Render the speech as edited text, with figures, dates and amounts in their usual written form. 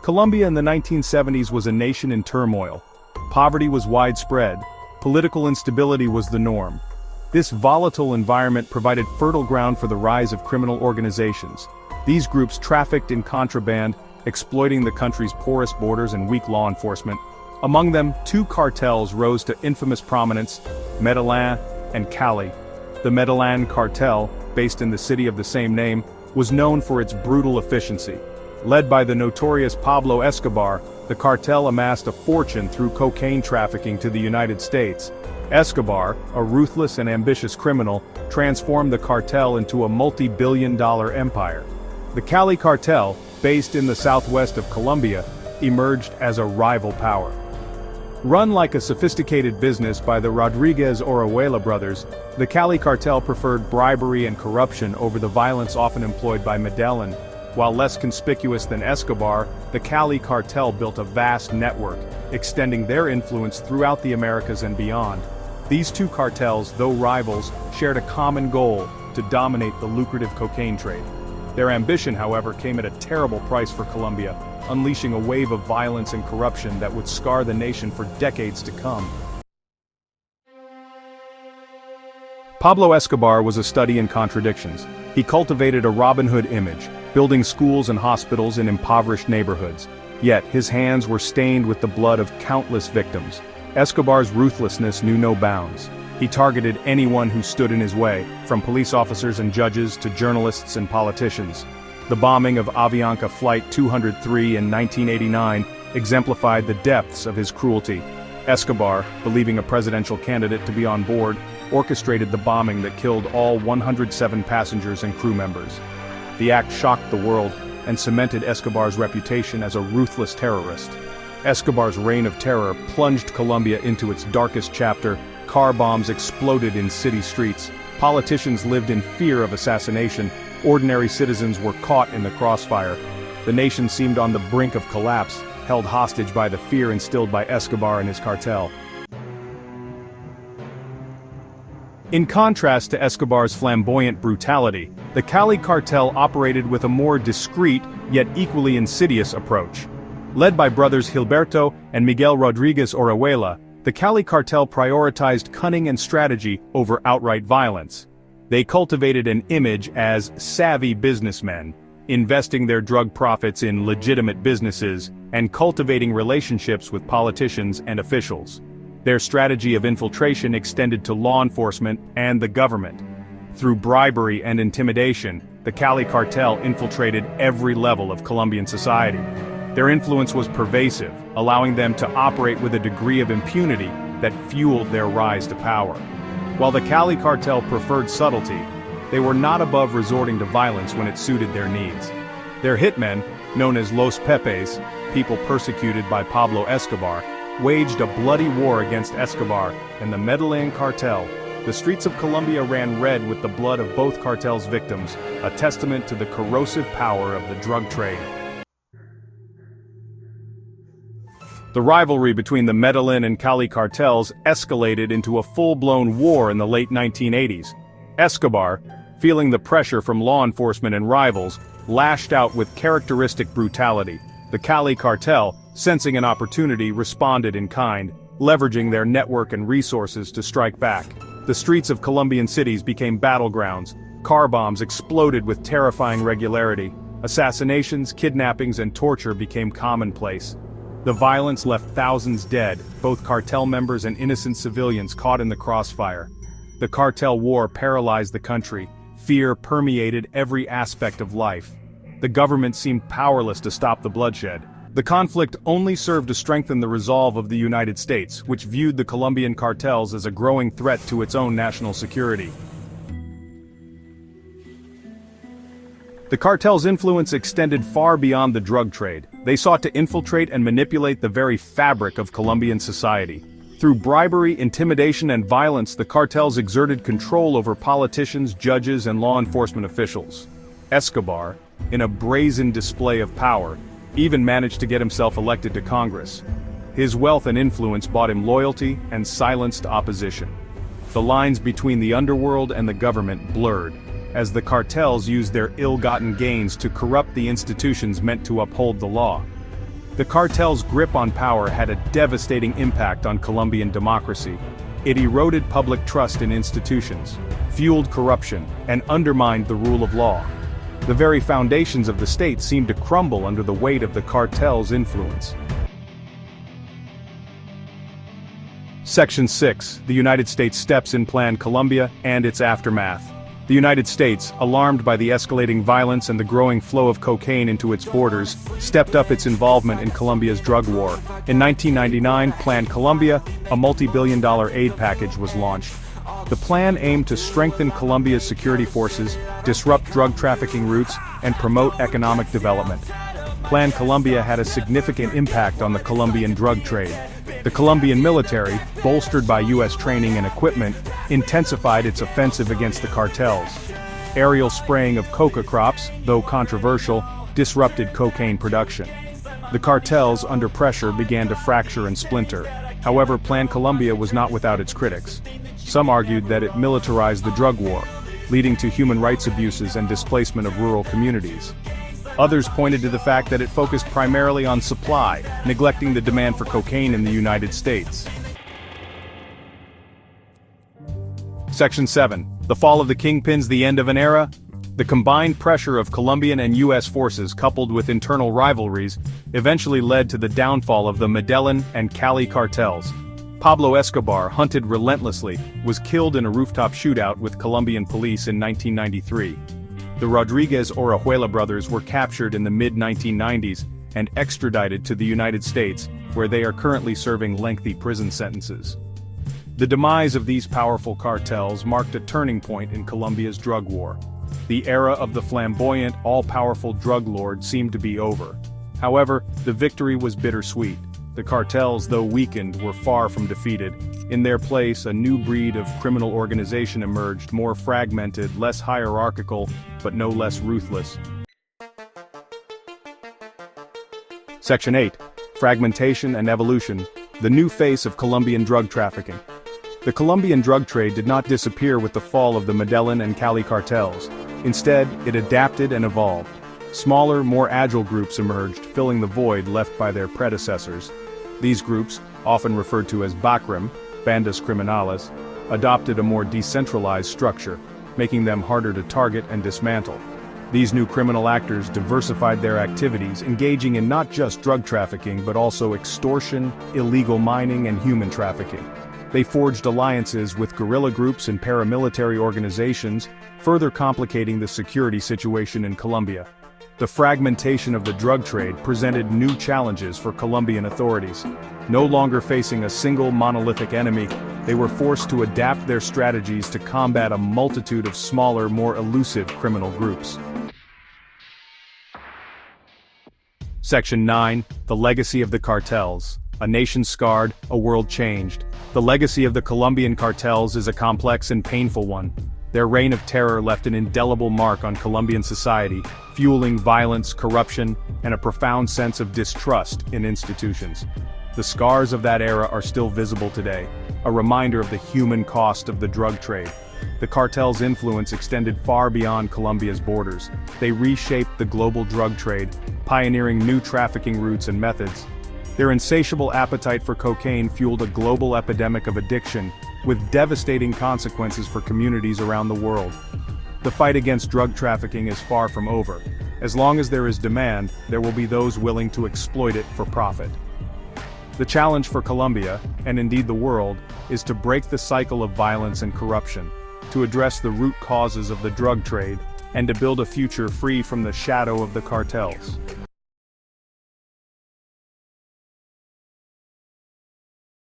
Colombia in the 1970s was a nation in turmoil. Poverty was widespread. Political instability was the norm. This volatile environment provided fertile ground for the rise of criminal organizations. These groups trafficked in contraband, exploiting the country's porous borders and weak law enforcement. Among them, two cartels rose to infamous prominence: Medellín and Cali. The Medellín Cartel, based in the city of the same name, was known for its brutal efficiency. Led by the notorious Pablo Escobar, the cartel amassed a fortune through cocaine trafficking to the United States. Escobar, a ruthless and ambitious criminal, transformed the cartel into a multi-billion-dollar empire. The Cali Cartel, based in the southwest of Colombia, emerged as a rival power. Run like a sophisticated business by the Rodriguez-Orihuela brothers, the Cali Cartel preferred bribery and corruption over the violence often employed by Medellín. While less conspicuous than Escobar, the Cali Cartel built a vast network, extending their influence throughout the Americas and beyond. These two cartels, though rivals, shared a common goal: to dominate the lucrative cocaine trade. Their ambition, however, came at a terrible price for Colombia, unleashing a wave of violence and corruption that would scar the nation for decades to come. Pablo Escobar was a study in contradictions. He cultivated a Robin Hood image, building schools and hospitals in impoverished neighborhoods. Yet, his hands were stained with the blood of countless victims. Escobar's ruthlessness knew no bounds. He targeted anyone who stood in his way, from police officers and judges to journalists and politicians. The bombing of Avianca Flight 203 in 1989 exemplified the depths of his cruelty. Escobar, believing a presidential candidate to be on board, orchestrated the bombing that killed all 107 passengers and crew members. The act shocked the world and cemented Escobar's reputation as a ruthless terrorist. Escobar's reign of terror plunged Colombia into its darkest chapter. Car bombs exploded in city streets. Politicians lived in fear of assassination. Ordinary citizens were caught in the crossfire. The nation seemed on the brink of collapse, held hostage by the fear instilled by Escobar and his cartel. In contrast to Escobar's flamboyant brutality, the Cali Cartel operated with a more discreet, yet equally insidious approach. Led by brothers Gilberto and Miguel Rodriguez-Orihuela, the Cali Cartel prioritized cunning and strategy over outright violence. They cultivated an image as savvy businessmen, investing their drug profits in legitimate businesses and cultivating relationships with politicians and officials. Their strategy of infiltration extended to law enforcement and the government. Through bribery and intimidation, the Cali Cartel infiltrated every level of Colombian society. Their influence was pervasive, allowing them to operate with a degree of impunity that fueled their rise to power. While the Cali Cartel preferred subtlety, they were not above resorting to violence when it suited their needs. Their hitmen, known as Los Pepes, people persecuted by Pablo Escobar, waged a bloody war against Escobar and the Medellín Cartel. The streets of Colombia ran red with the blood of both cartels' victims, a testament to the corrosive power of the drug trade. The rivalry between the Medellín and Cali cartels escalated into a full-blown war in the late 1980s. Escobar, feeling the pressure from law enforcement and rivals, lashed out with characteristic brutality. The Cali cartel, sensing an opportunity, responded in kind, leveraging their network and resources to strike back. The streets of Colombian cities became battlegrounds. Car bombs exploded with terrifying regularity. Assassinations, kidnappings, and torture became commonplace. The violence left thousands dead, both cartel members and innocent civilians caught in the crossfire. The cartel war paralyzed the country. Fear permeated every aspect of life. The government seemed powerless to stop the bloodshed. The conflict only served to strengthen the resolve of the United States, which viewed the Colombian cartels as a growing threat to its own national security. The cartel's influence extended far beyond the drug trade. They sought to infiltrate and manipulate the very fabric of Colombian society. Through bribery, intimidation, and violence, the cartels exerted control over politicians, judges, and law enforcement officials. Escobar, in a brazen display of power, even managed to get himself elected to Congress. His wealth and influence bought him loyalty and silenced opposition. The lines between the underworld and the government blurred, as the cartels used their ill-gotten gains to corrupt the institutions meant to uphold the law. The cartel's grip on power had a devastating impact on Colombian democracy. It eroded public trust in institutions, fueled corruption, and undermined the rule of law. The very foundations of the state seemed to crumble under the weight of the cartel's influence. Section 6. The United States steps in Plan Colombia and its aftermath. The United States, alarmed by the escalating violence and the growing flow of cocaine into its borders, stepped up its involvement in Colombia's drug war. In 1999, Plan Colombia, a multi-billion-dollar aid package, was launched. The plan aimed to strengthen Colombia's security forces, disrupt drug trafficking routes, and promote economic development. Plan Colombia had a significant impact on the Colombian drug trade. The Colombian military, bolstered by U.S. training and equipment, intensified its offensive against the cartels. Aerial spraying of coca crops, though controversial, disrupted cocaine production. The cartels, under pressure, began to fracture and splinter. However, Plan Colombia was not without its critics. Some argued that it militarized the drug war, leading to human rights abuses and displacement of rural communities. Others pointed to the fact that it focused primarily on supply, neglecting the demand for cocaine in the United States. Section 7. The fall of the kingpins, the end of an era? The combined pressure of Colombian and U.S. forces coupled with internal rivalries eventually led to the downfall of the Medellín and Cali Cartels. Pablo Escobar, hunted relentlessly, was killed in a rooftop shootout with Colombian police in 1993. The Rodriguez-Orejuela brothers were captured in the mid-1990s and extradited to the United States, where they are currently serving lengthy prison sentences. The demise of these powerful cartels marked a turning point in Colombia's drug war. The era of the flamboyant, all-powerful drug lord seemed to be over. However, the victory was bittersweet. The cartels, though weakened, were far from defeated. In their place, a new breed of criminal organization emerged, more fragmented, less hierarchical, but no less ruthless. Section 8. Fragmentation and evolution. The new face of Colombian drug trafficking. The Colombian drug trade did not disappear with the fall of the Medellín and Cali cartels. Instead, it adapted and evolved. Smaller, more agile groups emerged, filling the void left by their predecessors. These groups, often referred to as BACRIM, bandas criminales, adopted a more decentralized structure, making them harder to target and dismantle. These new criminal actors diversified their activities, engaging in not just drug trafficking but also extortion, illegal mining, and human trafficking. They forged alliances with guerrilla groups and paramilitary organizations, further complicating the security situation in Colombia. The fragmentation of the drug trade presented new challenges for Colombian authorities. No longer facing a single monolithic enemy, they were forced to adapt their strategies to combat a multitude of smaller, more elusive criminal groups. Section 9. The legacy of the cartels. A nation scarred, a world changed. The legacy of the Colombian cartels is a complex and painful one. Their reign of terror left an indelible mark on Colombian society, fueling violence, corruption, and a profound sense of distrust in institutions. The scars of that era are still visible today, a reminder of the human cost of the drug trade. The cartel's influence extended far beyond Colombia's borders. They reshaped the global drug trade, pioneering new trafficking routes and methods. Their insatiable appetite for cocaine fueled a global epidemic of addiction, with devastating consequences for communities around the world. The fight against drug trafficking is far from over. As long as there is demand, there will be those willing to exploit it for profit. The challenge for Colombia, and indeed the world, is to break the cycle of violence and corruption, to address the root causes of the drug trade, and to build a future free from the shadow of the cartels.